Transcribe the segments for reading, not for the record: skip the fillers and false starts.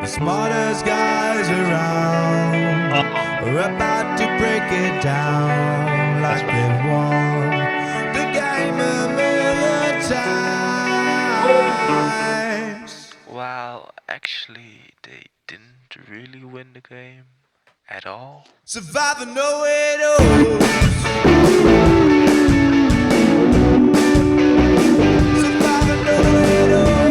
The smartest guys around are about to break it down like they won the game a million times. Well, actually, they didn't really win the game at all. Survivor know it all. Survivor know it all.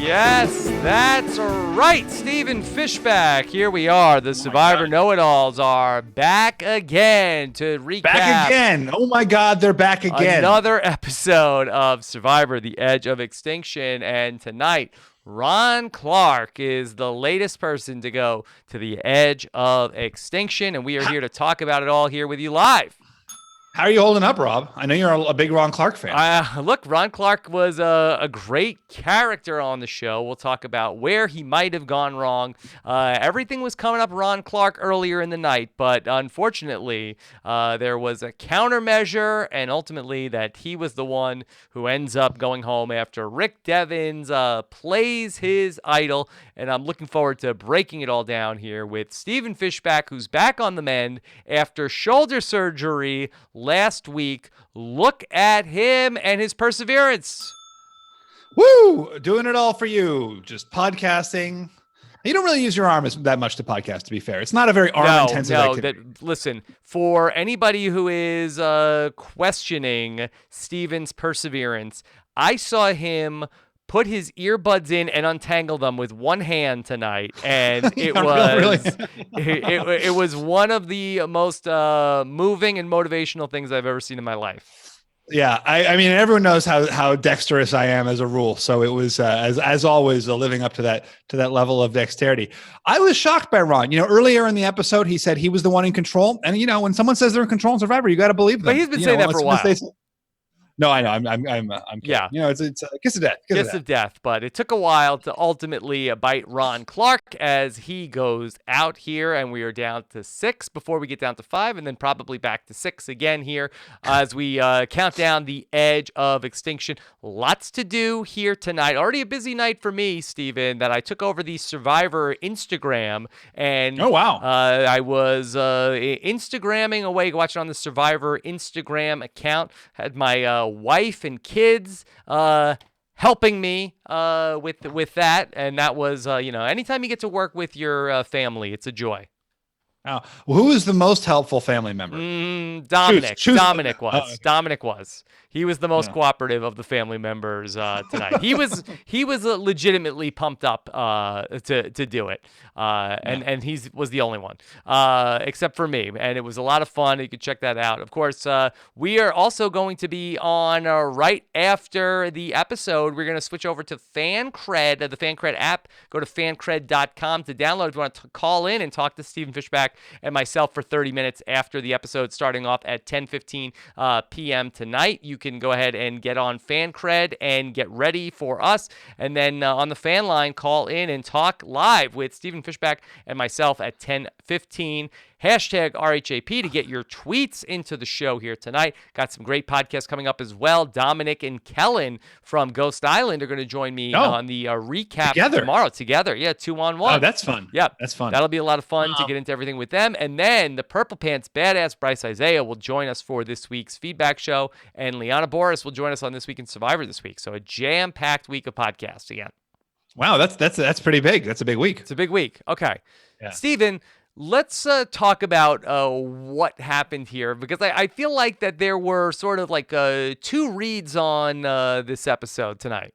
Yes, that's right. Stephen Fishback. Here we are. The Survivor Know-It-Alls are back again to recap. Back again. Oh my God, they're back again. Another episode of Survivor: The Edge of Extinction. And tonight, Ron Clark is the latest person to go to the edge of extinction. And we are here to talk about it all here with you live. How are you holding up, Rob? I know you're a big Ron Clark fan. Look, Ron Clark was a great character on the show. We'll talk about where he might have gone wrong. Everything was coming up Ron Clark earlier in the night, but unfortunately, there was a countermeasure, and ultimately that he was the one who ends up going home after Rick Devens plays his idol. And I'm looking forward to breaking it all down here with Stephen Fishback, who's back on the mend after shoulder surgery last week. Look at him and his perseverance. Woo! Doing it all for you. Just podcasting. You don't really use your arm that much to podcast, to be fair. It's not a very arm-intensive activity. Listen, for anybody who is questioning Stephen's perseverance, I saw him put his earbuds in and untangle them with one hand tonight, and it it was one of the most moving and motivational things I've ever seen in my life. Yeah, I mean, everyone knows how dexterous I am as a rule, so it was as always living up to that level of dexterity. I was shocked by Ron. You know, earlier in the episode, he said he was the one in control, and you know, when someone says they're in control in Survivor, you got to believe them. But he's been saying that for a while. No, I know. I'm kidding. Yeah. You know, it's a kiss of death. Kiss of death. But it took a while to ultimately bite Ron Clark as he goes out here, and we are down to 6 before we get down to 5, and then probably back to 6 again here as we count down the edge of extinction. Lots to do here tonight. Already a busy night for me, Stephen, that I took over the Survivor Instagram, and oh wow, I was Instagramming away, watching on the Survivor Instagram account. Had my wife and kids helping me with that, and that was anytime you get to work with your family, it's a joy. Well, who is the most helpful family member? Dominic. Choose. Dominic was. Okay. Dominic was. He was the most cooperative of the family members tonight. He was legitimately pumped up to do it, and he was the only one, except for me. And it was a lot of fun. You can check that out. Of course, we are also going to be on right after the episode. We're going to switch over to FanCred, the FanCred app. Go to fancred.com to download if you want to call in and talk to Stephen Fishback and myself for 30 minutes after the episode, starting off at 10:15 p.m. tonight. You can go ahead and get on FanCred and get ready for us. And then on the fan line, call in and talk live with Stephen Fishback and myself at 10:15. Hashtag RHAP to get your tweets into the show here tonight. Got some great podcasts coming up as well. Dominic and Kellen from Ghost Island are going to join me on the recap tomorrow together. Yeah, 2-on-1. Oh, that's fun. Yeah, that's fun. That'll be a lot of fun to get into everything with them. And then the Purple Pants Badass Bryce Isaiah will join us for this week's feedback show. And Liana Boris will join us on This Week in Survivor this week. So a jam-packed week of podcasts again. Wow, that's pretty big. That's a big week. It's a big week. Okay. Yeah. Stephen, let's talk about what happened here, because I feel like that there were sort of like 2 reads on this episode tonight.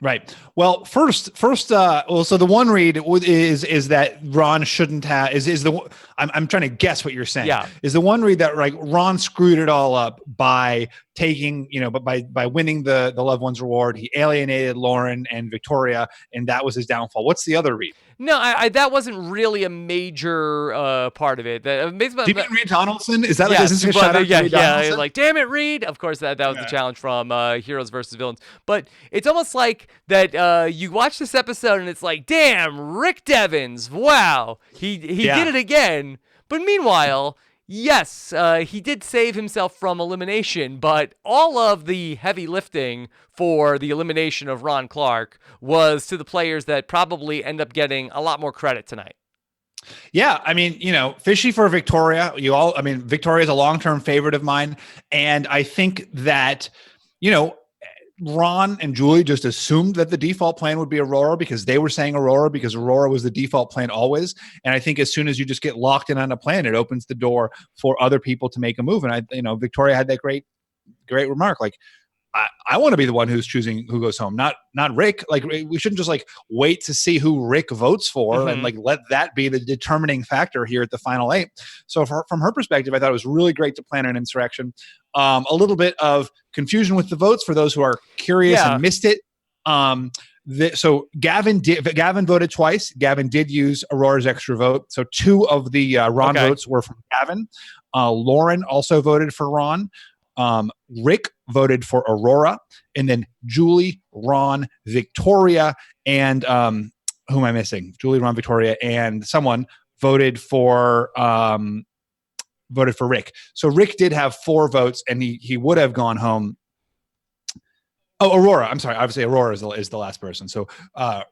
Right. Well, first, so the one read is that Ron shouldn't have is the I'm trying to guess what you're saying. Yeah. Is the one read that like Ron screwed it all up by taking, but by winning the loved one's reward, he alienated Lauren and Victoria, and that was his downfall. What's the other read? No, I that wasn't really a major part of it. Do you mean Reed Donaldson? Is that yes, is this a shout out to Reed Donaldson? Like, damn it, Reed. Of course, that was the challenge from Heroes versus Villains. But it's almost like that you watch this episode and it's like, damn, Rick Devens. Wow, he did it again. But meanwhile, yes, he did save himself from elimination, but all of the heavy lifting for the elimination of Ron Clark was to the players that probably end up getting a lot more credit tonight. Yeah, I mean, fishy for Victoria. Victoria's a long-term favorite of mine, and I think that, Ron and Julie just assumed that the default plan would be Aurora because they were saying Aurora because Aurora was the default plan always. And I think as soon as you just get locked in on a plan, it opens the door for other people to make a move. And Victoria had that great remark. Like, I want to be the one who's choosing who goes home, not Rick. Like, we shouldn't just wait to see who Rick votes for and let that be the determining factor here at the final 8. So from her perspective, I thought it was really great to plan an insurrection. A little bit of confusion with the votes for those who are curious and missed it. So Gavin voted twice. Gavin did use Aurora's extra vote. So 2 of the Ron votes were from Gavin. Lauren also voted for Ron. Rick voted for Aurora, and then Julie, Ron, Victoria, and who am I missing? Julie, Ron, Victoria, and someone voted for Rick. So Rick did have 4 votes, and he would have gone home. Oh, Aurora. I'm sorry. Obviously, Aurora is the last person. So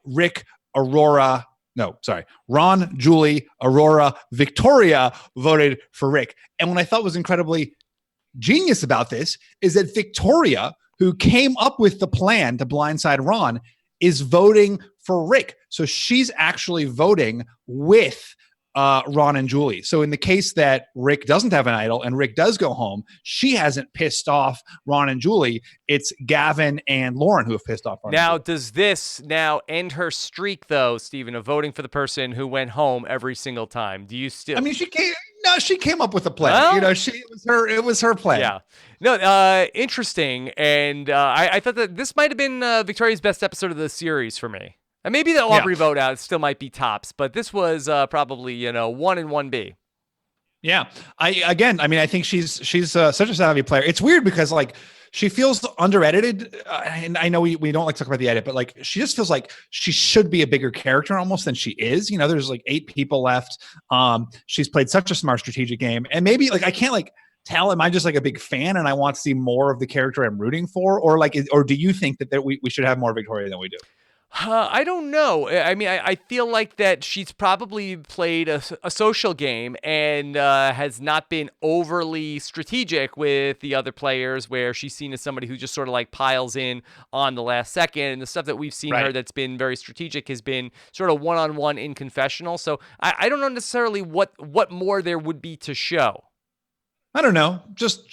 Rick, Aurora. No, sorry. Ron, Julie, Aurora, Victoria voted for Rick. And what I thought was incredibly genius about this is that Victoria, who came up with the plan to blindside Ron, is voting for Rick. So she's actually voting with Ron and Julie. So in the case that Rick doesn't have an idol and Rick does go home, she hasn't pissed off Ron and Julie. It's Gavin and Lauren who have pissed off Ron. Now, does this now end her streak, though, Stephen, of voting for the person who went home every single time? Do you still? I mean, she came up with a plan. Well, it was her plan. Yeah. No, interesting. And I thought that this might have been Victoria's best episode of the series for me. And maybe the Aubrey vote out still might be tops, but this was probably 1 and 1B. Yeah. I think she's such a savvy player. It's weird because she feels under-edited, and I know we don't like to talk about the edit, but she just feels like she should be a bigger character almost than she is. There's 8 people left. She's played such a smart strategic game, and maybe I can't tell, am I just a big fan and I want to see more of the character I'm rooting for, or do you think that we should have more Victoria than we do? I don't know. I mean, I feel like that she's probably played a social game and has not been overly strategic with the other players, where she's seen as somebody who just sort of piles in on the last second. And the stuff that we've seen her that's been very strategic has been sort of one-on-one in confessional. So I don't know necessarily what more there would be to show. I don't know. Just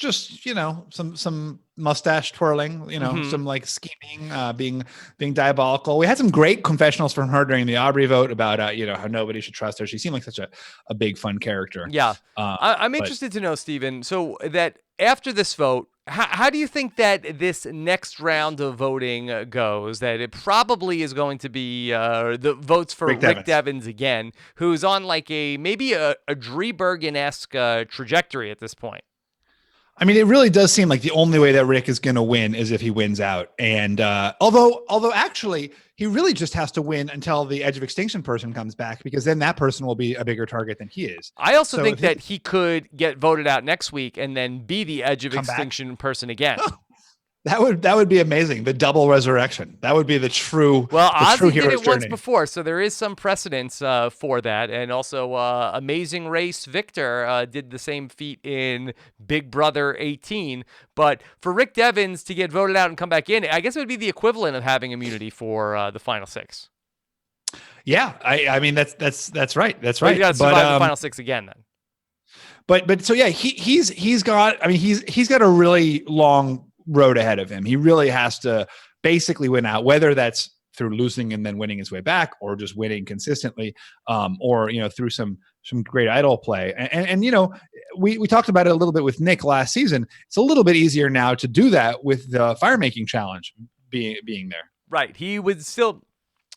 some mustache twirling, some scheming, being diabolical. We had some great confessionals from her during the Aubrey vote about how nobody should trust her. She seemed like such a big fun character. Yeah. I'm interested to know, Stephen, so that after this vote, how do you think that this next round of voting goes? That it probably is going to be the votes for Rick Devens again, who's on maybe a Driebergen-esque trajectory at this point. I mean, it really does seem like the only way that Rick is going to win is if he wins out. And although actually he really just has to win until the Edge of Extinction person comes back, because then that person will be a bigger target than he is. I also think that he could get voted out next week and then be the Edge of Extinction person again. That would be amazing. The double resurrection. That would be the true. Well, Ozzy did it journey. Once before, so there is some precedence for that. And also, Amazing Race Victor did the same feat in Big Brother 18. But for Rick Devens to get voted out and come back in, I guess it would be the equivalent of having immunity for the final 6. Yeah, I mean that's right. That's right. But you got to survive the final 6 again then. But so yeah, he's got a really long road ahead of him. He really has to basically win out, whether that's through losing and then winning his way back, or just winning consistently, or through some great idol play. And we talked about it a little bit with Nick last season. It's a little bit easier now to do that with the fire making challenge being there. Right. He would still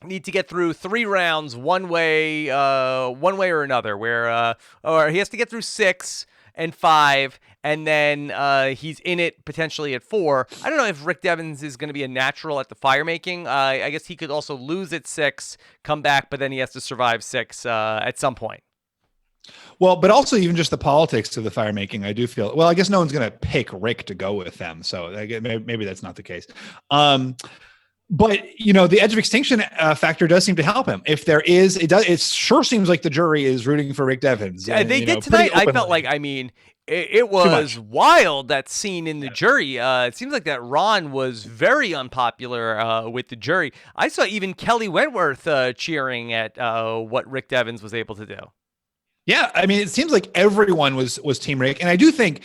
need to get through 3 rounds one way or another, where or he has to get through 6 and 5, and then he's in it potentially at 4. I don't know if Rick Devens is going to be a natural at the fire making. I guess he could also lose at 6, come back, but then he has to survive 6 at some point. Well, but also even just the politics of the fire making, I do feel. Well, I guess no one's going to pick Rick to go with them, so maybe that's not the case. But the edge of extinction factor does seem to help him. If there is, it sure seems like the jury is rooting for Rick Devens. Yeah, they did tonight. I felt like, it was wild, that scene in the jury. It seems like that Ron was very unpopular with the jury. I saw even Kelly Wentworth cheering at what Rick Devens was able to do. Yeah, it seems like everyone was Team Rick, and I do think,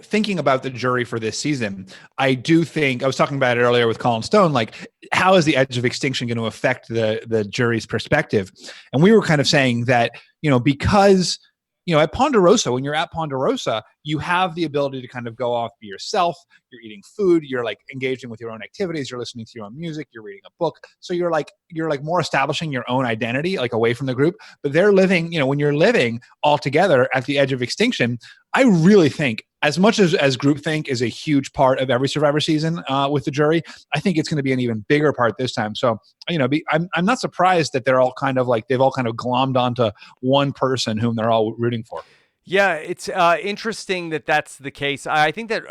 thinking about the jury for this season, I do think, I was talking about it earlier with Colin Stone, like, how is the edge of extinction going to affect the jury's perspective? And we were kind of saying that, because at Ponderosa, when you're at Ponderosa, you have the ability to kind of go off, be yourself. You're eating food. You're like engaging with your own activities. You're listening to your own music. You're reading a book. So you're like more establishing your own identity, like away from the group. But they're living, when you're living all together at the edge of extinction, I really think, as much as groupthink is a huge part of every Survivor season with the jury, I think it's going to be an even bigger part this time. So, I'm not surprised that they're all kind of like, they've all kind of glommed onto one person whom they're all rooting for. Yeah, it's interesting that that's the case. I think that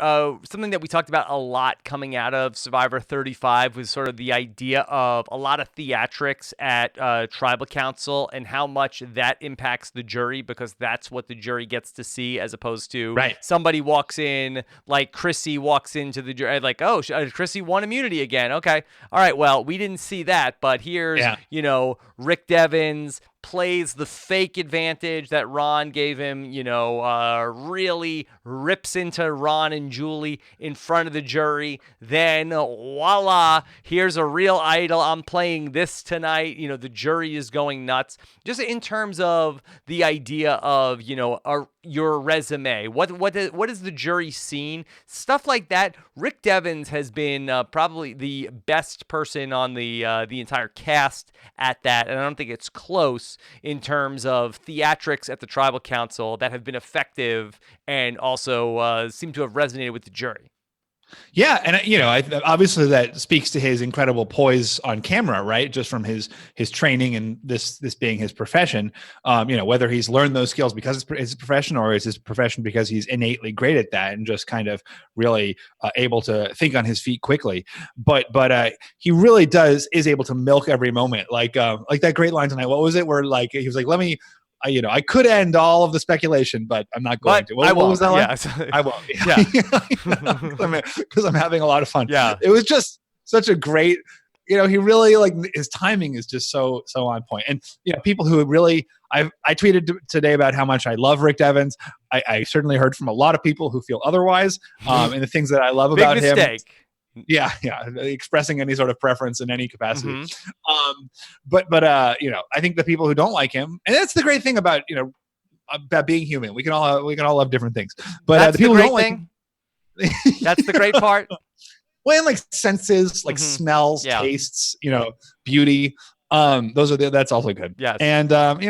something that we talked about a lot coming out of Survivor 35 was sort of the idea of a lot of theatrics at Tribal Council and how much that impacts the jury, because that's what the jury gets to see, as opposed to somebody walks in, like Chrissy walks into the jury, like, oh, Chrissy won immunity again. Okay. All right, well, we didn't see that, but here's, Rick Devens plays the fake advantage that Ron gave him, really rips into Ron and Julie in front of the jury. Then, voila, here's a real idol. I'm playing this tonight. The jury is going nuts. Just in terms of the idea of, your resume. What is the jury seen? Stuff like that. Rick Devens has been probably the best person on the entire cast at that, and I don't think it's close in terms of theatrics at the Tribal Council that have been effective and also seem to have resonated with the jury. Yeah, and obviously that speaks to his incredible poise on camera, right? Just from his training and this being his profession. Whether he's learned those skills because it's his profession, or it's his profession because he's innately great at that and just kind of really able to think on his feet quickly. But he really is able to milk every moment, like that great line tonight. What was it? Where like he was like, "Let me." I could end all of the speculation, but I'm not going to. What was that line? Yeah. I won't. Yeah. Because I'm having a lot of fun. Yeah. It was just such a great, he really, like, his timing is just so on point. And, people who really, I tweeted today about how much I love Rick Devens. I certainly heard from a lot of people who feel otherwise. And the things that I love about him. Big mistake. Yeah, expressing any sort of preference in any capacity. Mm-hmm. But I think the people who don't like him, and that's the great thing about about being human. We can all love different things. But that's the people who don't like him, that's the great part. Well, and like senses, like smells, tastes, beauty. That's also good. Yes. And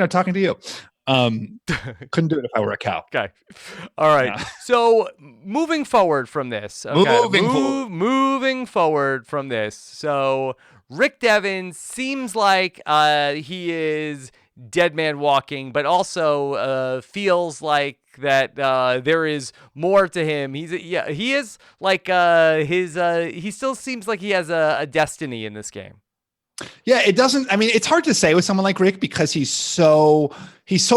talking to you. Couldn't do it if I were a cow. Okay. All right. Yeah. So moving forward from this. Okay. Moving forward from this. So Rick Devens seems like he is dead man walking, but also feels like that there is more to him. He is like he still seems like he has a destiny in this game. Yeah, it doesn't. It's hard to say with someone like Rick because he's so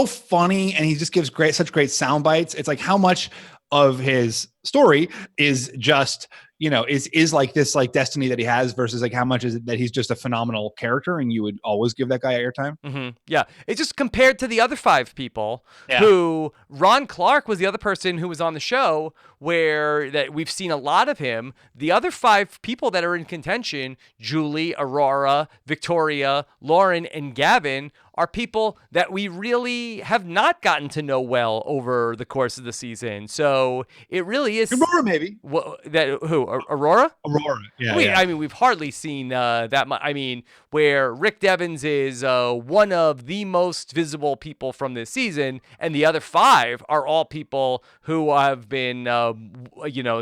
funny and he just gives such great sound bites. It's like how much of his story is just is like this like destiny that he has versus like how much is it that he's just a phenomenal character and you would always give that guy airtime. Mm-hmm. Yeah, it's just compared to the other 5 people who Ron Clark was the other person who was on the show where that we've seen a lot of him. The other 5 people that are in contention, Julie, Aurora, Victoria, Lauren, and Gavin, are people that we really have not gotten to know well over the course of the season. So it really is Aurora, maybe. Aurora? Aurora. Yeah. I mean, we've hardly seen that much. I mean, where Rick Devens is one of the most visible people from this season, and the other 5 are all people who have been,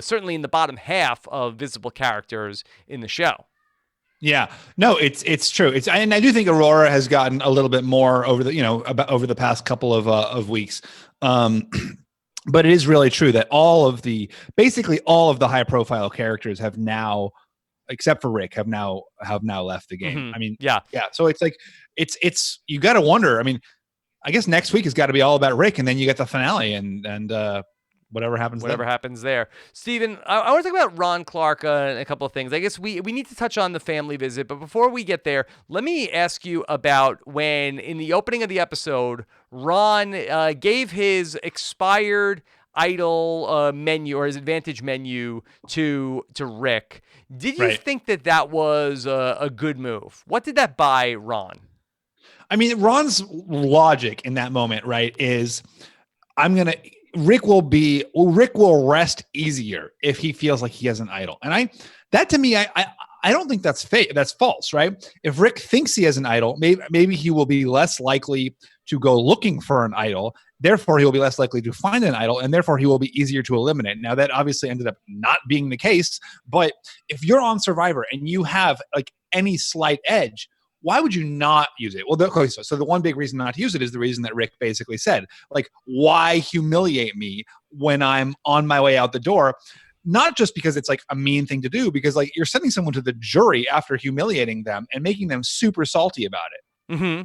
certainly in the bottom half of visible characters in the show. Yeah, no, it's true. And I do think Aurora has gotten a little bit more over the past couple of weeks. But it is really true that basically all of the high profile characters have now, except for Rick, have now left the game. Mm-hmm. I mean, yeah. So it's like it's you got to wonder. I mean, I guess next week has got to be all about Rick, and then you get the finale and whatever happens there. Steven, I want to talk about Ron Clark and a couple of things. I guess we need to touch on the family visit, but before we get there, let me ask you about when, in the opening of the episode, Ron gave his expired idol menu or his advantage menu to Rick. Did you think that was a good move? What did that buy Ron? I mean, Ron's logic in that moment, right, is Rick will rest easier if he feels like he has an idol. And I don't think that's fake. That's false, right? If Rick thinks he has an idol, maybe he will be less likely to go looking for an idol. Therefore, he will be less likely to find an idol, and therefore he will be easier to eliminate. Now, that obviously ended up not being the case, but if you're on Survivor and you have like any slight edge, why would you not use it? Well, so the one big reason not to use it is the reason that Rick basically said, like, why humiliate me when I'm on my way out the door? Not just because it's like a mean thing to do, because like you're sending someone to the jury after humiliating them and making them super salty about it. Mm-hmm.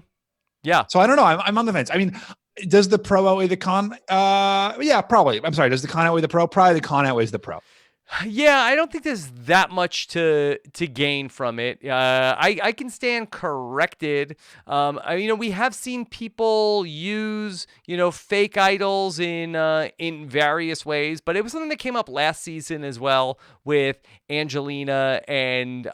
Yeah. So I don't know. I'm on the fence. I mean, does the pro outweigh the con? Yeah, probably. I'm sorry. Does the con outweigh the pro? Probably the con outweighs the pro. Yeah, I don't think there's that much to gain from it. I can stand corrected. We have seen people use fake idols in various ways, but it was something that came up last season as well with Angelina, and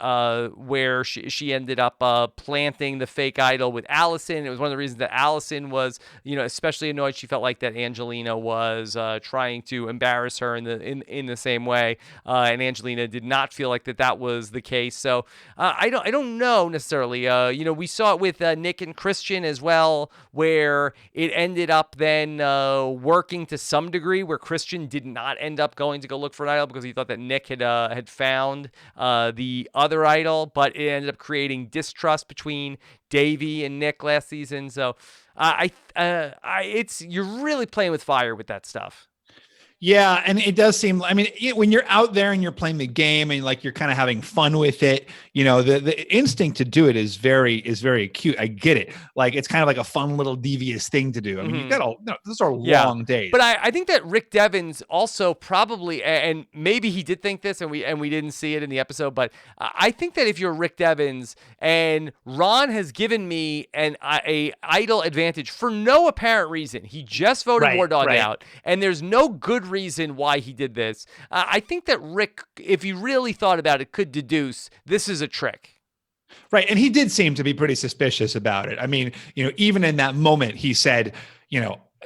where she ended up planting the fake idol with Allison. It was one of the reasons that Allison was especially annoyed. She felt like that Angelina was trying to embarrass her in the same way. And Angelina did not feel like that was the case. So I don't know necessarily. We saw it with Nick and Christian as well, where it ended up then working to some degree, where Christian did not end up going to go look for an idol because he thought that Nick had found the other idol, but it ended up creating distrust between Davey and Nick last season. So you're really playing with fire with that stuff. Yeah, and it does seem, I mean, when you're out there and you're playing the game and like you're kind of having fun with it, the instinct to do it is very acute. I get it. Like it's kind of like a fun little devious thing to do. I mean, you've got those are long days. But I think that Rick Devens also probably, and maybe he did think this and we didn't see it in the episode, but I think that if you're Rick Devens and Ron has given me a idol advantage for no apparent reason, he just voted War Dog out, and there's no good reason why he did this. I think that Rick, if he really thought about it, could deduce this is a trick. Right. And he did seem to be pretty suspicious about it. I mean, even in that moment, he said,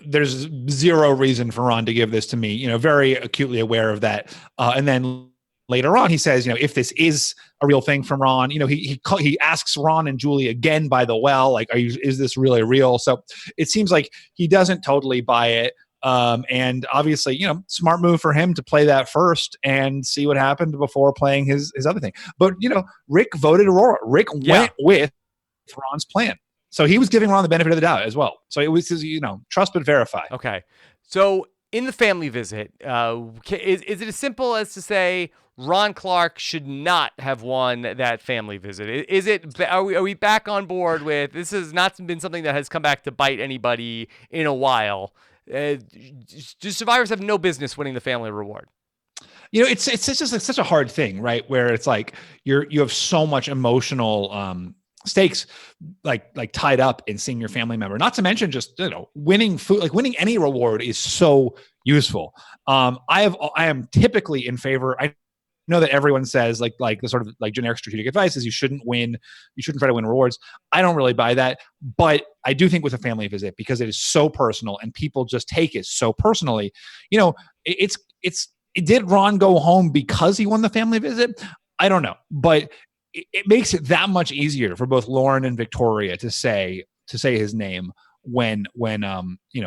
there's zero reason for Ron to give this to me, very acutely aware of that. And then later on, he says, if this is a real thing from Ron, he asks Ron and Julie again by the well, like, is this really real? So it seems like he doesn't totally buy it. And obviously, smart move for him to play that first and see what happened before playing his other thing. But, Rick voted Aurora. Rick went with Ron's plan. So he was giving Ron the benefit of the doubt as well. So it was, trust but verify. Okay. So in the family visit, is it as simple as to say Ron Clark should not have won that family visit? Are we back on board with this has not been something that has come back to bite anybody in a while? Do survivors have no business winning the family reward? It's just like such a hard thing, right? Where it's like you have so much emotional stakes like tied up in seeing your family member. Not to mention just winning food, like winning any reward is so useful. I am typically in favor. I know that everyone says like the sort of like generic strategic advice is you shouldn't try to win rewards. I don't really buy that, but I do think with a family visit, because it is so personal and people just take it so personally, it did Ron go home because he won the family visit? I don't know, but it makes it that much easier for both Lauren and Victoria to say his name when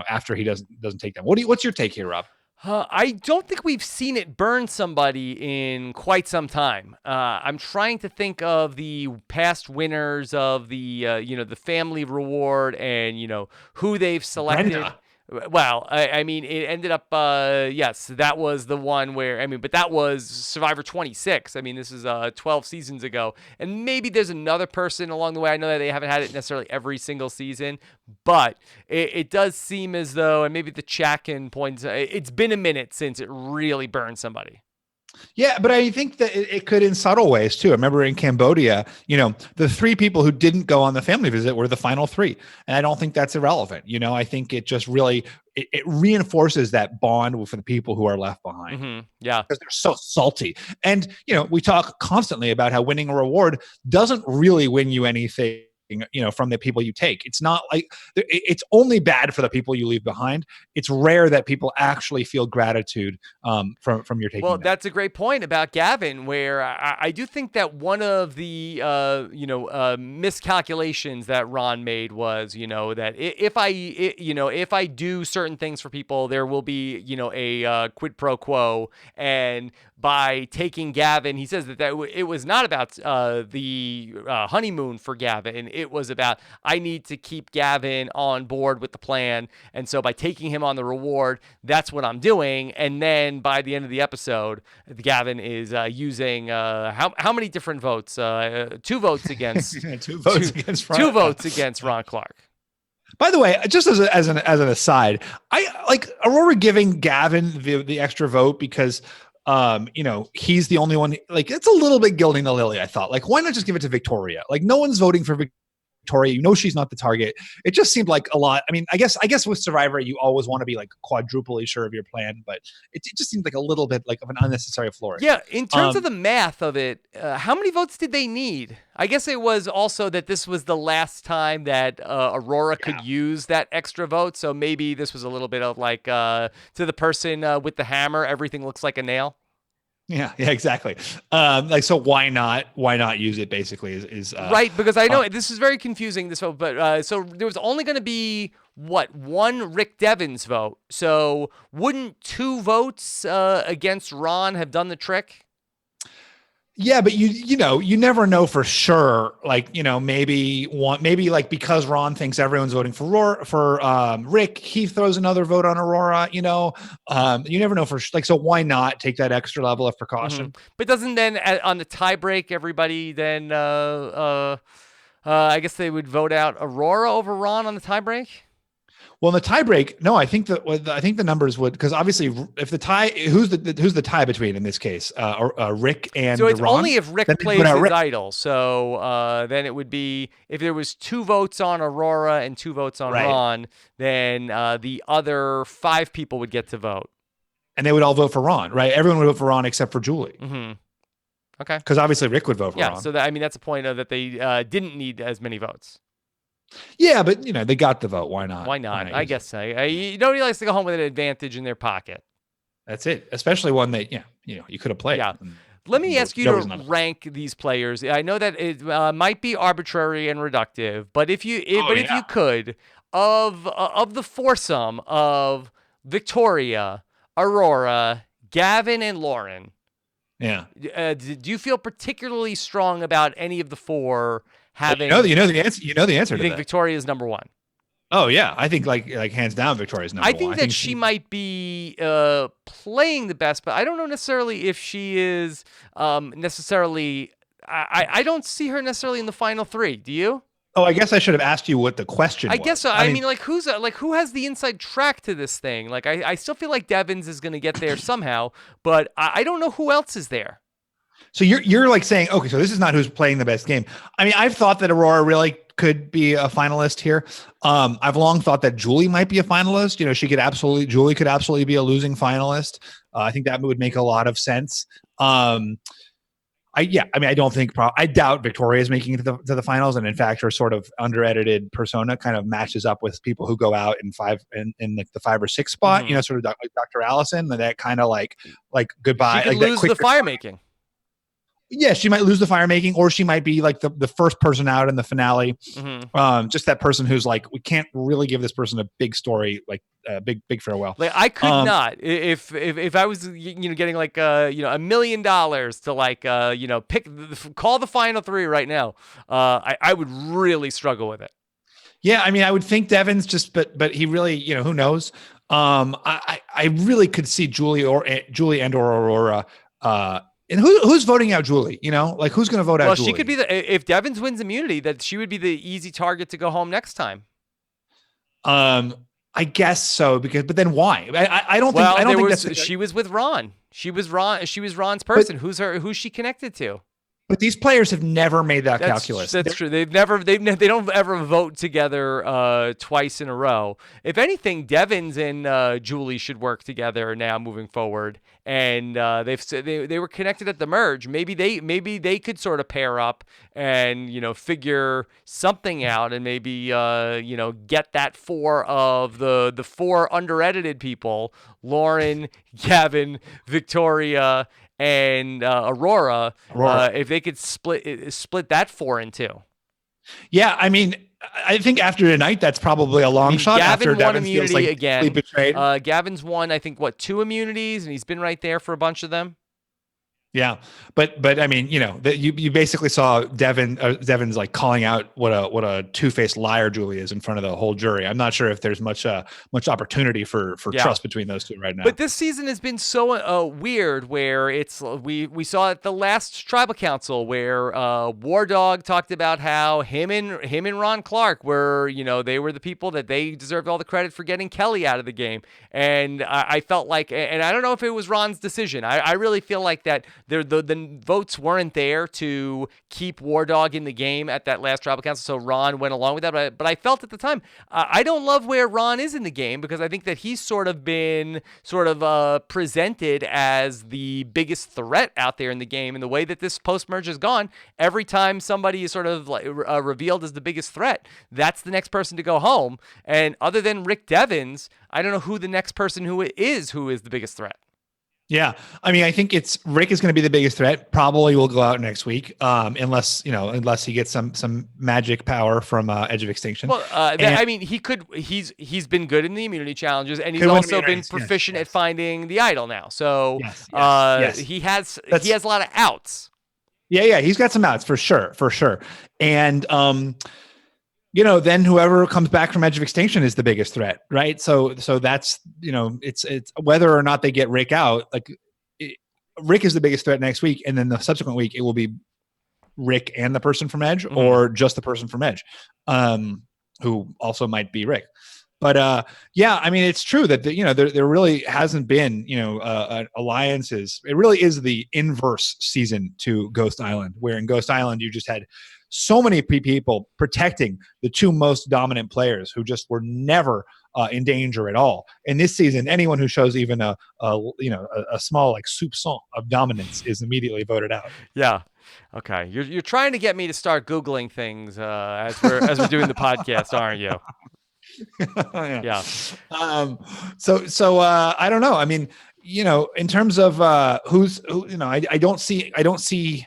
after he doesn't take them. What's your take here, Rob? I don't think we've seen it burn somebody in quite some time. I'm trying to think of the past winners of the the family reward and who they've selected. Brenda. Well, I mean, it ended up, yes, that was the one where, but that was Survivor 26. I mean, this is 12 seasons ago. And maybe there's another person along the way. I know that they haven't had it necessarily every single season, but it does seem as though, and maybe the chat can point, it's been a minute since it really burned somebody. Yeah, but I think that it could in subtle ways too. I remember in Cambodia, the 3 people who didn't go on the family visit were the final 3. And I don't think that's irrelevant. I think it just really, it reinforces that bond for the people who are left behind. Mm-hmm. Yeah. Because they're so salty. And, we talk constantly about how winning a reward doesn't really win you anything, from the people you take. It's not like it's only bad for the people you leave behind. It's rare that people actually feel gratitude from your taking. Well, that's a great point about Gavin, where I do think that one of the miscalculations that Ron made was that if I do certain things for people, there will be a quid pro quo. And by taking Gavin, he says that it was not about the honeymoon for Gavin. It was about, I need to keep Gavin on board with the plan. And so by taking him on the reward, that's what I'm doing. And then by the end of the episode, Gavin is using how many different votes? 2 votes against 2 votes against Ron. 2 votes against Ron Clark. By the way, just as an aside, I like Aurora giving Gavin the extra vote because he's the only one. Like, it's a little bit gilding the lily, I thought. Like, why not just give it to Victoria? Like, no one's voting for Victoria. She's not the target. It just seemed like a lot. I mean, I guess with Survivor, you always want to be like quadruply sure of your plan, but it just seemed like a little bit like of an unnecessary flourish. Yeah, in terms of the math of it, how many votes did they need? I guess it was also that this was the last time that Aurora could use that extra vote, so maybe this was a little bit of like to the person with the hammer, everything looks like a nail. Yeah, exactly. So why not use it? Basically, is right, because I know this is very confusing. This vote, but so there was only going to be one Rick Devens vote. So wouldn't 2 votes against Ron have done the trick? Yeah, but you never know for sure. Like, maybe like because Ron thinks everyone's voting for Rick, he throws another vote on Aurora. You never know for like. So why not take that extra level of precaution? Mm-hmm. But doesn't then on the tiebreak everybody then I guess they would vote out Aurora over Ron on the tiebreak? Well, in the tiebreak, no, I think the numbers would, because obviously if the tie, who's the tie between in this case, Rick and so it's Ron? only if Rick plays his idol. So then it would be if there was 2 votes on Aurora and 2 votes on Ron, then the other 5 people would get to vote, and they would all vote for Ron, right? Everyone would vote for Ron except for Julie. Mm-hmm. Okay, because obviously Rick would vote for Ron. Yeah, so that's a point of that they didn't need as many votes. Yeah, but they got the vote. Why not? Why not? I guess so. Nobody likes to go home with an advantage in their pocket. That's it. Especially one that you could have played. Yeah. Let me ask you to rank these players. I know that it might be arbitrary and reductive, but if you could, of the foursome of Victoria, Aurora, Gavin, and Lauren, do you feel particularly strong about any of the 4? Having, you know the answer. You know the answer. You think Victoria is number 1? Oh yeah, I think like hands down, Victoria's number 1. I think that she might be playing the best, but I don't know necessarily if she is necessarily. I don't see her necessarily in the final 3. Do you? Oh, I guess I should have asked you what the question was. I guess so. I mean, like who has the inside track to this thing? Like I still feel like Devens is going to get there somehow, but I don't know who else is there. So you're like saying, okay, so this is not who's playing the best game. I mean, I've thought that Aurora really could be a finalist here. I've long thought that Julie might be a finalist. You know, Julie could absolutely be a losing finalist. I think that would make a lot of sense. I doubt Victoria is making it to the finals, and in fact, her sort of under-edited persona kind of matches up with people who go out in the 5 or 6 spot. Mhm. You know, sort of like Dr. Allison, that kind of like goodbye. She could like that lose quick the fire making. Yeah, she might lose the fire making, or she might be like the first person out in the finale. Mm-hmm. Just that person who's like, we can't really give this person a big story, like a big farewell. Like I could not, if I was getting like $1 million to like call the final 3 right now, I would really struggle with it. Yeah, I mean, I would think Devens but he really, who knows? I really could see Julie and or Aurora. And who's voting out Julie? Like who's going to vote out Julie? Well, she could be if Devens wins immunity, that she would be the easy target to go home next time. I guess so, but then why? I don't think she was with Ron. She was Ron's person. Who's she connected to? But these players have never made that calculus. That's true. They don't ever vote together twice in a row. If anything, Devens and Julie should work together now moving forward. And they were connected at the merge. Maybe they could sort of pair up and figure something out and maybe get that 4 of the 4 under-edited people: Lauren, Gavin, Victoria, and Aurora. If they could split that 4 in 2. Yeah, I mean, I think after tonight, that's probably a long shot. Gavin after won Devens immunity feels like again. Betrayed. Gavin's won, I think, 2 immunities, and he's been right there for a bunch of them. Yeah, but I mean, you basically saw Devens like calling out what a two-faced liar Julie is in front of the whole jury. I'm not sure if there's much opportunity for trust between those two right now. But this season has been so weird, where it's we saw at the last tribal council where War Dog talked about how him and Ron Clark were they were the people that they deserved all the credit for getting Kelly out of the game, and I felt like, and I don't know if it was Ron's decision. I really feel like that. The votes weren't there to keep War Dog in the game at that last tribal council, so Ron went along with that. But I felt at the time, I don't love where Ron is in the game, because I think that he's sort of been presented as the biggest threat out there in the game. And the way that this post-merge has gone, every time somebody is sort of like revealed as the biggest threat, that's the next person to go home. And other than Rick Devens, I don't know who the next person who is the biggest threat. Yeah, I mean, I think Rick is going to be the biggest threat. Probably will go out next week, unless he gets some magic power from Edge of Extinction. Well, I mean, he could. He's been good in the immunity challenges, and he's also been proficient at finding the idol now. So he has a lot of outs. Yeah, he's got some outs for sure. And then whoever comes back from Edge of Extinction is the biggest threat, right? So that's it's whether or not they get Rick out. Like Rick is the biggest threat next week, and then the subsequent week it will be Rick and the person from Edge, or just the person from Edge, who also might be Rick. But I mean, it's true that there really hasn't been alliances. It really is the inverse season to Ghost Island, where in Ghost Island you just had so many people protecting the 2 most dominant players who just were never in danger at all. In this season, anyone who shows even a small like soupçon of dominance is immediately voted out. Yeah. Okay. You're trying to get me to start Googling things as we're doing the podcast, aren't you? Yeah. So I don't know. I mean, in terms of I don't see.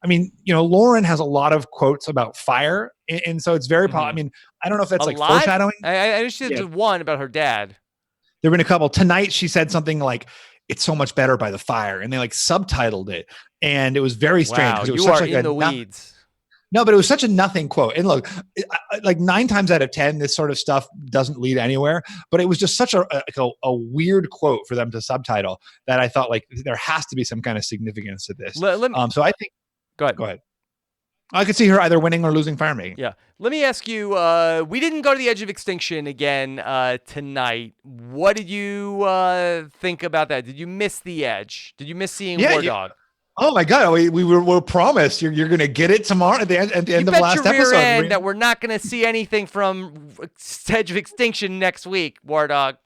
I mean, Lauren has a lot of quotes about fire, and so it's very. I mean, I don't know if that's like foreshadowing. I just did one about her dad. There have been a couple. Tonight, she said something like, "It's so much better by the fire," and they like subtitled it, and it was very strange. Wow, it was you are in the weeds. No, but it was such a nothing quote. And look, like 9 times out of 10, this sort of stuff doesn't lead anywhere. But it was just such a weird quote for them to subtitle that I thought like there has to be some kind of significance to this. So I think. Go ahead. I could see her either winning or losing fire making. Yeah. Let me ask you, we didn't go to the Edge of Extinction again tonight. What did you think about that? Did you miss the Edge? Did you miss seeing War Dog? Oh my God, we were promised you're going to get it tomorrow at the end You of bet last your rear episode. end that we're not going to see anything from Edge of Extinction next week, War Dog.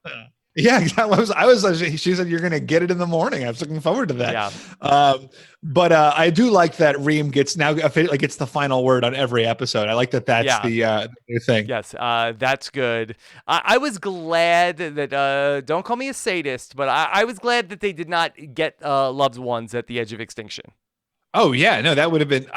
Yeah, exactly. I was. She said you're going to get it in the morning. I was looking forward to that. Yeah. But I do like that Reem gets gets the final word on every episode. I like that. That's the new thing. Yes, that's good. I was glad that don't call me a sadist, but I was glad that they did not get loved ones at the edge of extinction. Oh yeah, no, that would have been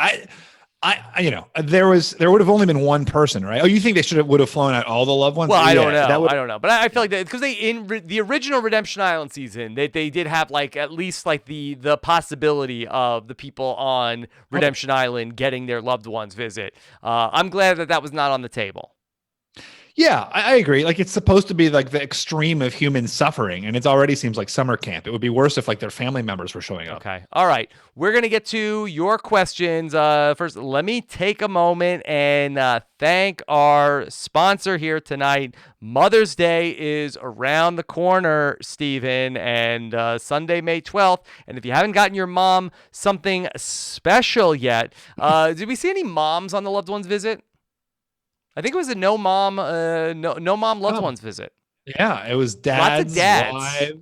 there would have only been one person, right? Oh, you think they would have flown out all the loved ones? Well, I don't know. I don't know, but I feel like that because they in the original Redemption Island season, they did have like at least like the possibility of the people on Redemption Island getting their loved ones visit. I'm glad that was not on the table. Yeah, I agree. Like it's supposed to be like the extreme of human suffering, and it already seems like summer camp. It would be worse if like their family members were showing up. Okay. All right. We're going to get to your questions. First, let me take a moment and thank our sponsor here tonight. Mother's Day is around the corner, Stephen, and Sunday, May 12th. And if you haven't gotten your mom something special yet, did we see any moms on the loved ones visit? I think it was a no mom loved ones visit. Yeah, it was dads.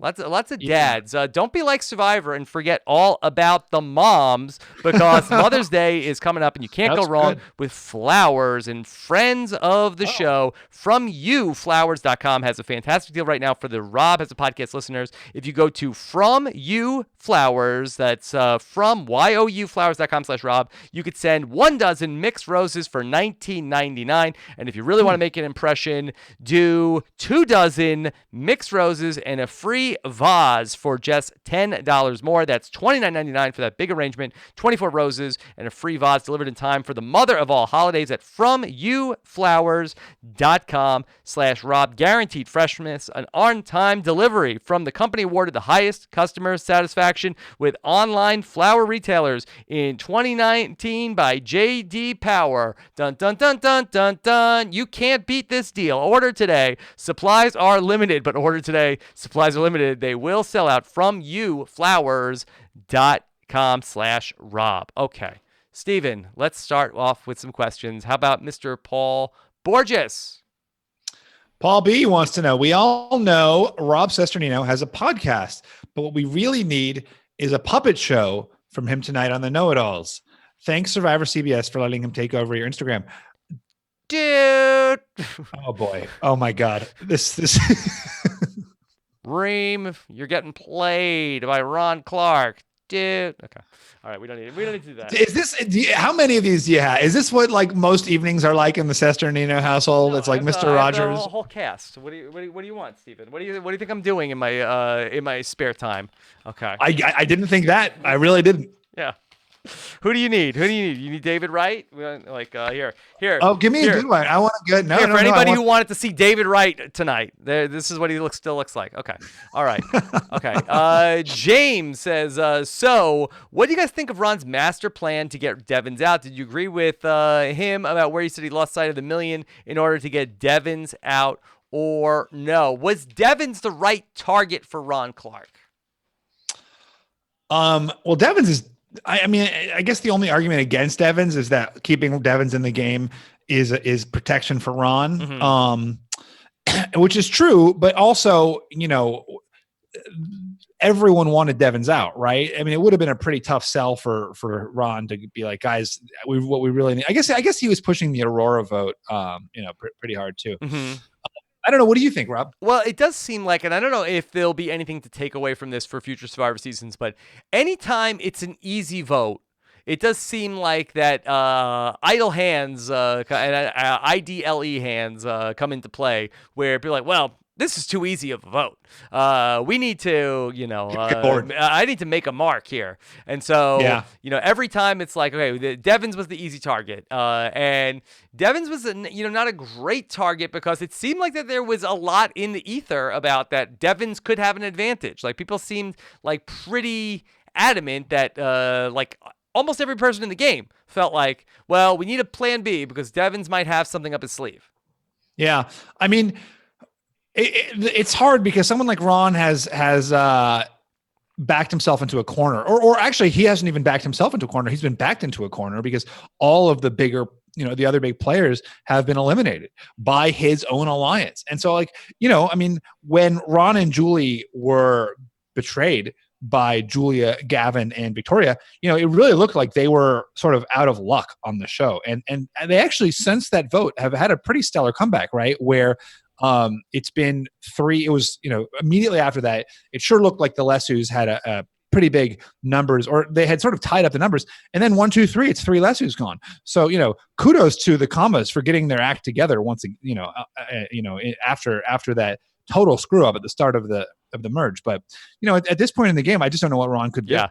Lots of dads. Don't be like Survivor and forget all about the moms because Mother's Day is coming up and you can't go wrong with flowers. And friends of the show, FromYouFlowers.com has a fantastic deal right now for the Rob Has a Podcast listeners. If you go to From You Flowers, that's from YOUFlowers.com/Rob, you could send 1 dozen mixed roses for $19.99. And if you really want to make an impression, do 2 dozen mixed roses and a free vase for just $10 more. That's $29.99 for that big arrangement. 24 roses and a free vase delivered in time for the mother of all holidays at FromYouFlowers.com/Rob. Guaranteed freshness, an on-time delivery from the company awarded the highest customer satisfaction with online flower retailers in 2019 by J.D. Power. Dun, dun, dun, dun, dun, dun. You can't beat this deal. Order today. Supplies are limited, but order today. Supplies are limited. They will sell out. FromYouFlowers.com/Rob. Okay. Steven, let's start off with some questions. How about Mr. Paul Borges? Paul B wants to know, we all know Rob Sesternino has a podcast, but what we really need is a puppet show from him tonight on the Know-It-Alls. Thanks, Survivor CBS, for letting him take over your Instagram. Dude. Oh boy. Oh my God. This Reem, you're getting played by Ron Clark. Dude. Okay. All right. We don't need to do that. Is this, how many of these do you have? Is this what like most evenings are like in the Sesternino household? It's like Mr. Rogers. The whole cast. What do you want, Stephen? What do you think I'm doing in my spare time? Okay. I didn't think that. I really didn't. Yeah. Who do you need? You need David Wright? Like here. Oh, give me a good one. I want a good. For anybody who wanted to see David Wright tonight, this is what he still looks like. Okay. All right. Okay. James says, so what do you guys think of Ron's master plan to get Devens out? Did you agree with him about where he said he lost sight of the million in order to get Devens out, or no? Was Devens the right target for Ron Clark? Well, Devens is. I mean, I guess the only argument against Devens is that keeping Devens in the game is protection for Ron, which is true. But also, everyone wanted Devens out, right? I mean, it would have been a pretty tough sell for Ron to be like, guys, what we really need. I guess he was pushing the Aurora vote, pretty hard too. Mm-hmm. I don't know. What do you think, Rob? Well, it does seem like, and I don't know if there'll be anything to take away from this for future Survivor seasons, but anytime it's an easy vote, it does seem like that idle hands and IDLE hands come into play where people are like, well, this is too easy of a vote. We need to, I need to make a mark here. And so, every time it's like, okay, Devens was the easy target. And Devens was, not a great target because it seemed like that there was a lot in the ether about that Devens could have an advantage. Like people seemed like pretty adamant that almost every person in the game felt like, well, we need a plan B because Devens might have something up his sleeve. Yeah. I mean, it's hard because someone like Ron has backed himself into a corner, or actually he hasn't even backed himself into a corner. He's been backed into a corner because all of the bigger, the other big players have been eliminated by his own alliance. And so like, I mean, when Ron and Julie were betrayed by Julia, Gavin, and Victoria, it really looked like they were sort of out of luck on the show. And they actually, since that vote, have had a pretty stellar comeback, right? Where it's been 3. It was, immediately after that, it sure looked like the Lessus had a pretty big numbers, or they had sort of tied up the numbers. And then 1, 2, 3, it's 3 Lessus gone. So, kudos to the Commas for getting their act together once, after that total screw up at the start of the merge. But, at this point in the game, I just don't know what Ron could do. Yeah.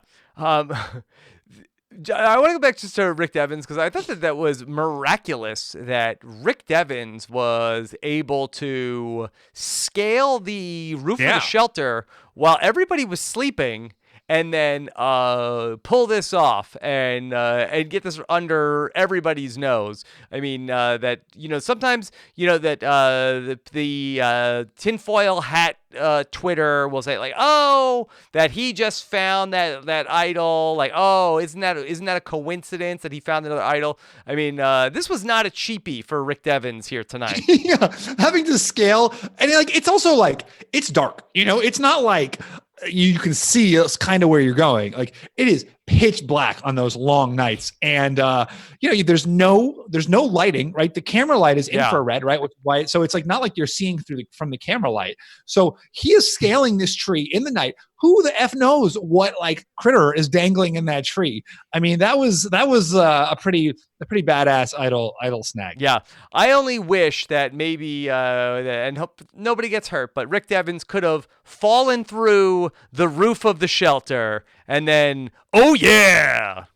I want to go back just to Rick Devens, because I thought that was miraculous that Rick Devens was able to scale the roof of the shelter while everybody was sleeping, and then pull this off and get this under everybody's nose. I mean, that sometimes that the tinfoil hat Twitter will say like, oh, that he just found that idol. Like, oh, isn't that a coincidence that he found another idol? I mean, this was not a cheapie for Rick Devens here tonight. Yeah, having to scale, and like it's also like it's dark. It's not like you can see kind of where you're going. Like it is pitch black on those long nights, and there's no lighting, right? The camera light is infrared, right? Which is why, so it's like not like you're seeing from the camera light. So he is scaling this tree in the night. Who the F knows what like critter is dangling in that tree? I mean, that was a pretty badass idol snag. Yeah, I only wish that maybe and hope nobody gets hurt, but Rick Devens could have fallen through the roof of the shelter and then, oh yeah.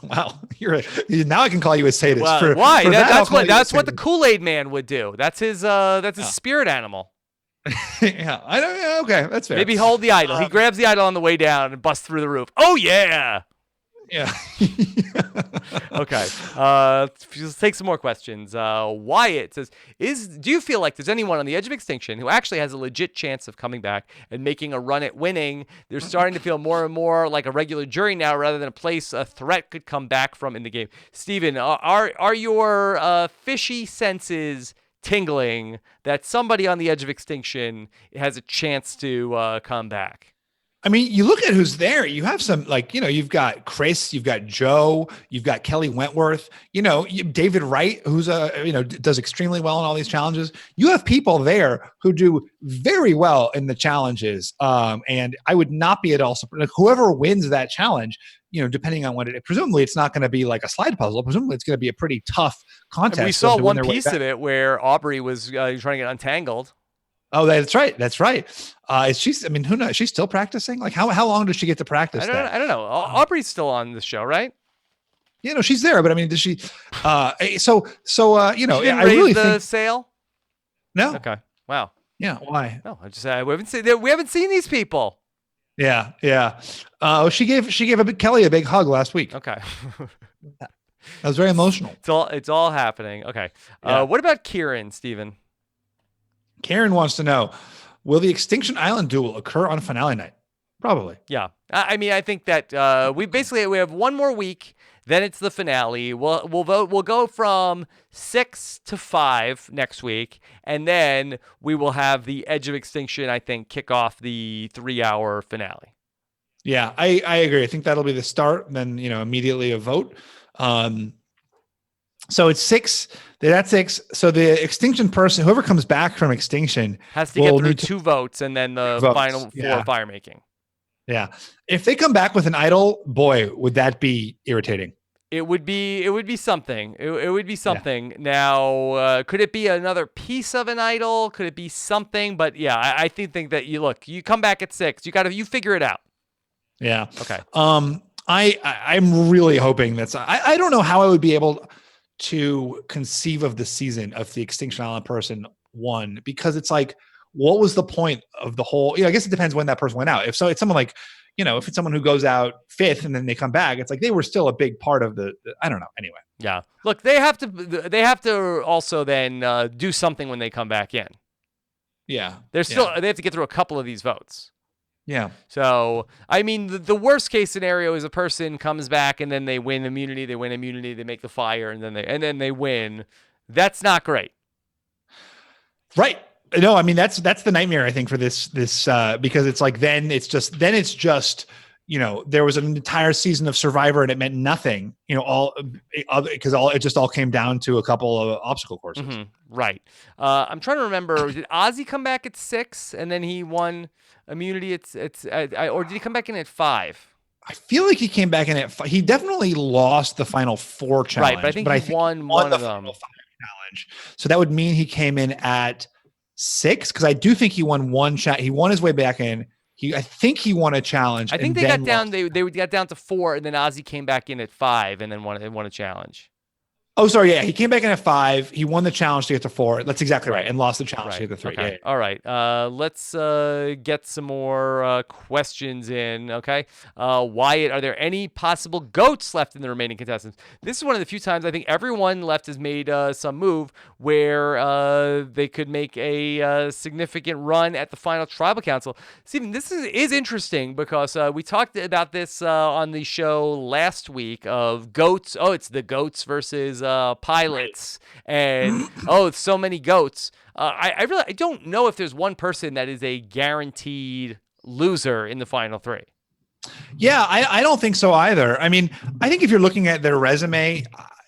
Wow, now I can call you a sadist. Well, why? That's what the Kool-Aid Man would do. That's his spirit animal. Yeah, I don't. Yeah, okay, that's fair. Maybe hold the idol. He grabs the idol on the way down and busts through the roof. Oh yeah. Yeah. Okay. Let's take some more questions. Wyatt says, do you feel like there's anyone on the edge of extinction who actually has a legit chance of coming back and making a run at winning? They're starting to feel more and more like a regular jury now rather than a place a threat could come back from in the game. Steven, are your fishy senses tingling that somebody on the edge of extinction has a chance to come back? I mean, you look at who's there. You have some, like, you've got Chris, you've got Joe, you've got Kelly Wentworth, David Wright, who's does extremely well in all these challenges. You have people there who do very well in the challenges. And I would not be at all surprised. Like, whoever wins that challenge, depending on what presumably it's not going to be like a slide puzzle. Presumably it's going to be a pretty tough contest. And we saw one piece of it where Aubrey was trying to get untangled. Oh, that's right. That's right. Who knows? She's still practicing. Like how long does she get to practice? I don't know. Aubrey's still on the show, right? She's there, but I mean, does she? She didn't I raise really the think sail. No. Okay. Wow. Yeah. Why? No, I just we haven't seen these people. Yeah. Yeah. She gave Kelly a big hug last week. Okay. That was very emotional. It's all happening. Okay. Yeah. What about Kieran, Steven? Karen wants to know, will the Extinction Island duel occur on finale night? Probably. Yeah. I mean, I think that we have one more week, then it's the finale. We'll go from 6 to 5 next week, and then we will have the Edge of Extinction, I think, kick off the 3-hour finale. Yeah, I agree. I think that'll be the start, then immediately a vote. So it's 6. That's 6. So the Extinction person, whoever comes back from Extinction, has to get through 2 votes and then the final 4 fire making. Yeah. If they come back with an idol, boy, would that be irritating. It would be something. It would be something. Yeah. Now, could it be another piece of an idol? Could it be something? But yeah, I think that you come back at 6. You figure it out. Yeah. Okay. I'm really hoping that's. I don't know how I would be able to conceive of the season of the Extinction Island person won, because it's like, what was the point of the whole? I guess it depends when that person went out. If so, it's someone like, if it's someone who goes out 5th and then they come back, it's like they were still a big part of the I don't know. Anyway. Yeah. Look, they have to also then do something when they come back in. Yeah. They have to get through a couple of these votes. Yeah. So, I mean, the worst case scenario is a person comes back and then they win immunity, they make the fire, and then they win. That's not great. Right. No, I mean that's the nightmare I think for this because it's like then it's just there was an entire season of Survivor and it meant nothing, all because it just all came down to a couple of obstacle courses. Mm-hmm. Right. I'm trying to remember. Did Ozzy come back at 6 and then he won immunity? Or did he come back in at 5? I feel like he came back in at 5. He definitely lost the final 4 challenge, right? But I think he won one of them. Final 5 challenge. So that would mean he came in at 6 because I do think he won one chat. He won his way back in. I think he won a challenge. I think they got down. They got down to 4, and then Ozzy came back in at 5, and then won a challenge. Oh, sorry. Yeah, he came back in at 5. He won the challenge to get to 4. That's exactly right, and lost the challenge to get to 3. Okay. Yeah. All right. Let's get some more questions in. Okay. Wyatt, are there any possible goats left in the remaining contestants? This is one of the few times I think everyone left has made some move where they could make a significant run at the final tribal council. Steven, this is interesting because we talked about this on the show last week of goats. Oh, it's the goats versus pilots, and it's so many goats. I don't know if there's one person that is a guaranteed loser in the final 3. Yeah, I don't think so either. I mean, I think if you're looking at their resume,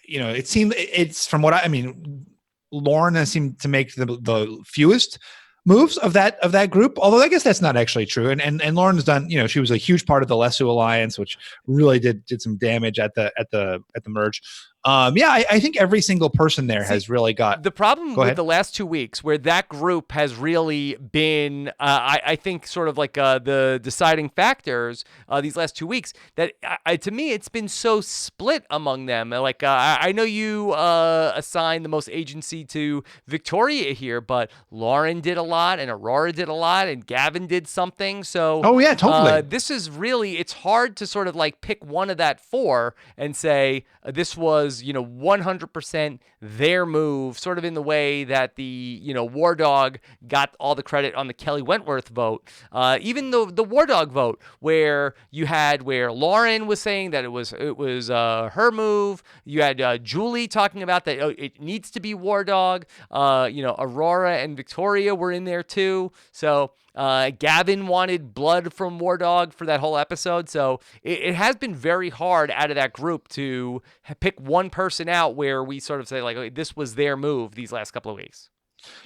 it's from what I mean, Lauren has seemed to make the fewest moves of that group. Although I guess that's not actually true. And Lauren's done, she was a huge part of the Lesu Alliance, which really did some damage at the merge. I think every single person there has really got the problem with the last 2 weeks where that group has really been, I think, sort of like the deciding factors these last 2 weeks. That to me, it's been so split among them. Like I know you assign the most agency to Victoria here, but Lauren did a lot, and Aurora did a lot, and Gavin did something. So totally. This is really, it's hard to sort of like pick one of that 4 and say this was 100% their move, sort of in the way that the War Dog got all the credit on the Kelly Wentworth vote. Even the War Dog vote, where Lauren was saying that it was her move. You had Julie talking about that it needs to be War Dog. Aurora and Victoria were in there too. So Gavin wanted blood from War Dog for that whole episode. So it has been very hard out of that group to pick one person out where we sort of say, like, okay, this was their move these last couple of weeks.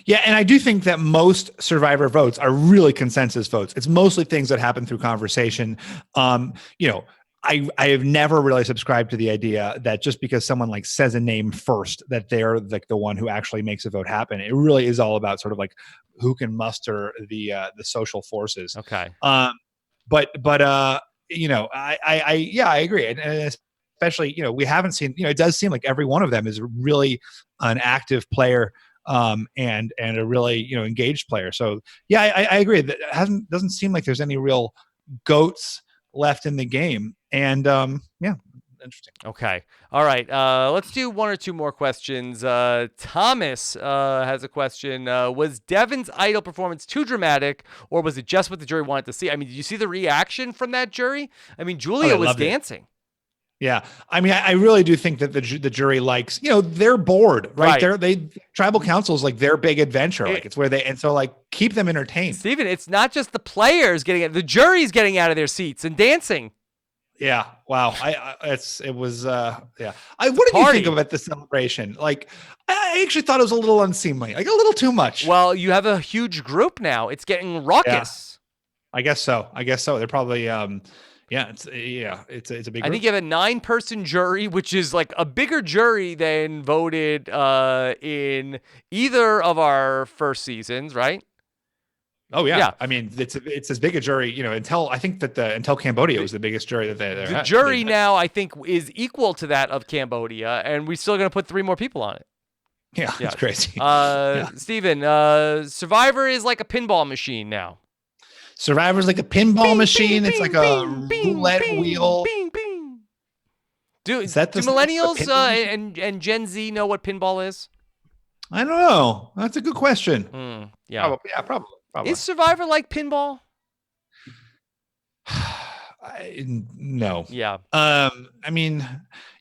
Yeah, and I do think that most Survivor votes are really consensus votes. It's mostly things that happen through conversation. I have never really subscribed to the idea that just because someone like says a name first, that they're like the one who actually makes a vote happen. It really is all about sort of like who can muster the social forces. Okay. I agree. And especially, we haven't seen, it does seem like every one of them is really an active player and a really, engaged player. So yeah, I agree that doesn't seem like there's any real goats left in the game. And interesting. Okay. All right. Let's do one or two more questions. Thomas has a question. Was Devens' idol performance too dramatic, or was it just what the jury wanted to see? I mean, did you see the reaction from that jury? I mean, Julia was dancing. Yeah. I mean, I really do think that the jury likes, they're bored, right? Tribal council is like their big adventure. Like it's where keep them entertained. Steven, it's not just the players the jury's getting out of their seats and dancing. Yeah. Wow. What did you think about the celebration? Like, I actually thought it was a little unseemly, like a little too much. Well, you have a huge group now. It's getting raucous. Yeah. I guess so. They're probably, it's a big group. I think you have a 9-person jury, which is like a bigger jury than voted in either of our first seasons, right? Oh yeah. I mean, it's as big a jury, until Cambodia was the biggest jury that they had. The jury now, I think, is equal to that of Cambodia, and we're still going to put 3 more people on it. Yeah, it's crazy. Steven, Survivor is like a pinball machine now. Survivor's like a pinball machine. It's like a roulette wheel. Do millennials and Gen Z know what pinball is? I don't know. That's a good question. Yeah. Probably. Is Survivor like pinball? No. Yeah. I mean,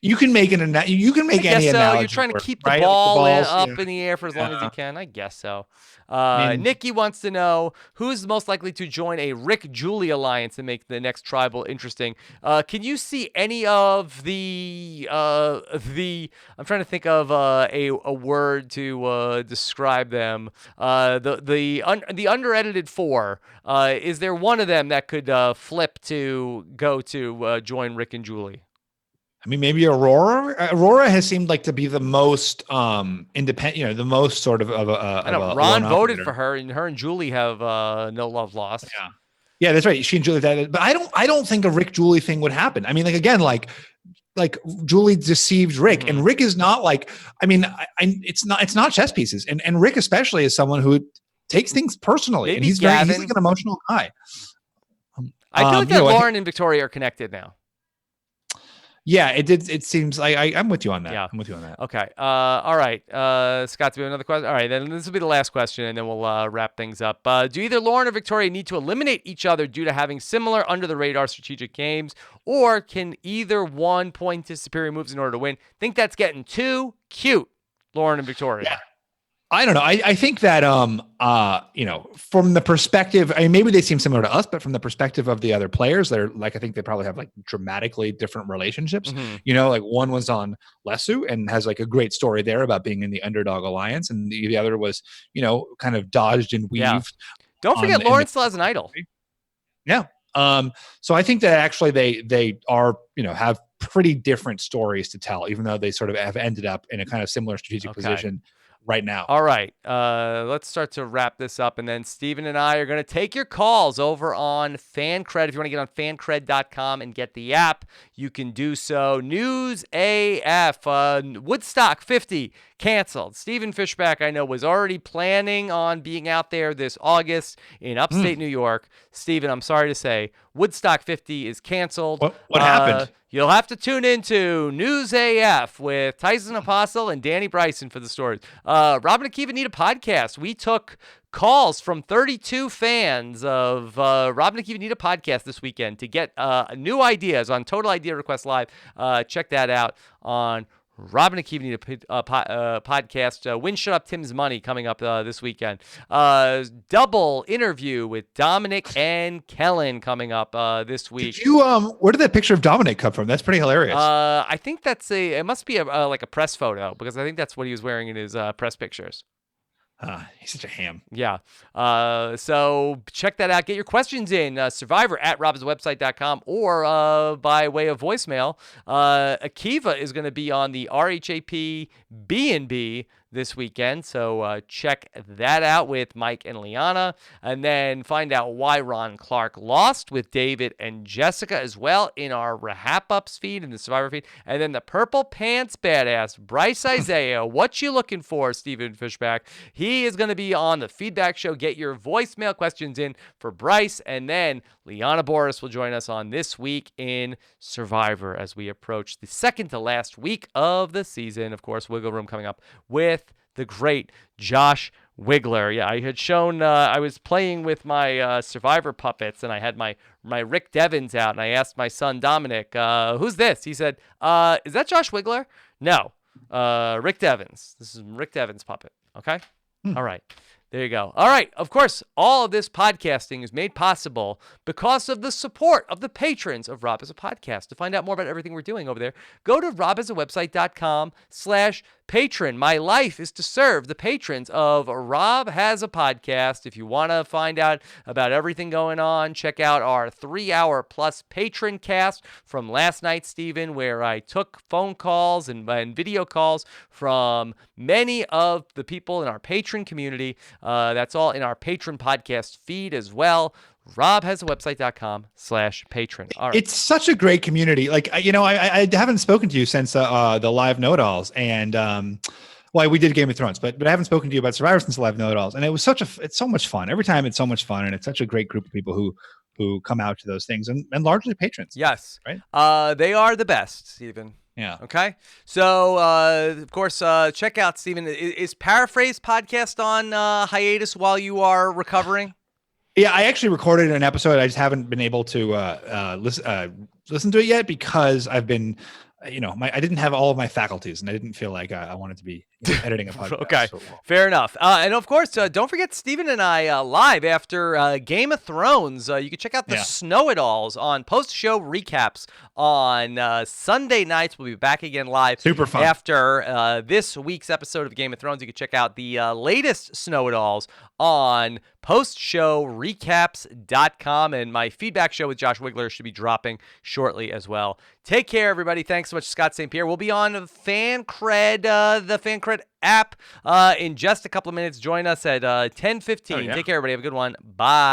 you can make any guess so. analogy. You're trying to work, keep the right? Like ball balls, up in the air for as long as you can. I guess so. mean- Nikki wants to know who's most likely to join a Rick Julie alliance and make the next tribal interesting. Can you see any of the I'm trying to think of a word to describe them. The under-edited four. Is there one of them that could flip to go to join Rick and Julie? I mean, maybe Aurora. Aurora has seemed like to be the most independent, the most sort of a. I know Ron voted for her, and her and Julie have no love lost. Yeah, that's right. She and Julie, but I don't think a Rick Julie thing would happen. I mean, like again, like Julie deceived Rick, and Rick is not like. I mean, it's not chess pieces, and Rick especially is someone who takes things personally, Maybe and he's Gavin. he's like an emotional guy. I feel like that Lauren and Victoria are connected now. Yeah, it seems like I'm with you on that. Yeah. I'm with you on that. Okay. All right. Scott, do we have another question? All right, then this will be the last question, and then we'll wrap things up. Do either Lauren or Victoria need to eliminate each other due to having similar under-the-radar strategic games, or can either one point to superior moves in order to win? Think that's getting too cute, Lauren and Victoria. Yeah. I don't know. I think that from the perspective, I mean, maybe they seem similar to us, but from the perspective of the other players, they're like, I think they probably have like dramatically different relationships. Like one was on Lesu and has like a great story there about being in the underdog alliance, and the other was, kind of dodged and weaved. Yeah. Don't forget, Lauren still has an idol. Yeah. So I think that actually they are, have pretty different stories to tell, even though they sort of have ended up in a kind of similar strategic position right now. All right. Let's start to wrap this up, and then Steven and I are going to take your calls over on FanCred. If you want to get on fancred.com and get the app, you can do so. News AF, Woodstock 50 canceled. Steven Fishback, I know, was already planning on being out there this August in upstate New York. Steven, I'm sorry to say, Woodstock 50 is canceled. What happened? You'll have to tune into News AF with Tyson Apostle and Danny Bryson for the stories. Rob and Akiva need a podcast. We took calls from 32 fans of Rob and Akiva need a podcast this weekend to get new ideas on Total Idea Request Live. Check that out on Rob and Akiva need a podcast. Win Shut Up Tim's Money coming up this weekend. Double interview with Dominic and Kellen coming up this week. Did you where did that picture of Dominic come from? That's pretty hilarious. I think it must be like a press photo, because I think that's what he was wearing in his press pictures. He's such a ham. Yeah. So check that out. Get your questions in. Survivor@robswebsite.com or by way of voicemail. Akiva is going to be on the RHAP B&B this weekend. So check that out with Mike and Liana. And then find out why Ron Clark lost with David and Jessica as well in our Rahap Ups feed, in the Survivor feed. And then the Purple Pants Badass, Bryce Isaiah. What you looking for, Steven Fishback? He is going to be on the feedback show. Get your voicemail questions in for Bryce. And then Liana Boris will join us on This Week in Survivor as we approach the second to last week of the season. Of course, Wiggle Room coming up with the great Josh Wiggler. Yeah, I had shown, I was playing with my Survivor puppets, and I had my Rick Devens out, and I asked my son Dominic, who's this? He said, is that Josh Wiggler? No, Rick Devens. This is Rick Devens' puppet. Okay? All right. There you go. All right. Of course, all of this podcasting is made possible because of the support of the patrons of Rob Has a Podcast. To find out more about everything we're doing over there, go to robhasawebsite.com/patron. My life is to serve the patrons of Rob Has a Podcast. If you want to find out about everything going on, check out our 3-hour plus patron cast from last night, Steven, where I took phone calls and video calls from many of the people in our patron community. That's all in our patron podcast feed as well. robhasawebsite.com/patron. All right. It's such a great community. Like, I haven't spoken to you since the live know-it-alls, and we did Game of Thrones, but I haven't spoken to you about Survivor since the live know-it-alls, and it's so much fun. Every time it's so much fun, and it's such a great group of people who come out to those things, and largely patrons. Yes. Right? They are the best, Stephen. Yeah. Okay. So, of course, check out, Stephen. Is Paraphrase podcast on hiatus while you are recovering? Yeah, I actually recorded an episode. I just haven't been able to listen to it yet because I've been, I didn't have all of my faculties, and I didn't feel like I wanted to be editing a podcast. Okay, so well. fair enough. And of course, don't forget Steven and I live after Game of Thrones. You can check out the Snow-It-Alls on post-show recaps on Sunday nights. We'll be back again live. Super fun. After this week's episode of Game of Thrones, you can check out the latest Snow-It-Alls on postshowrecaps.com. And my feedback show with Josh Wigler should be dropping shortly as well. Take care, everybody. Thanks so much, Scott St. Pierre. We'll be on FanCred, the FanCred app in just a couple of minutes. Join us at 10:15. Take care, everybody. Have a good one. Bye.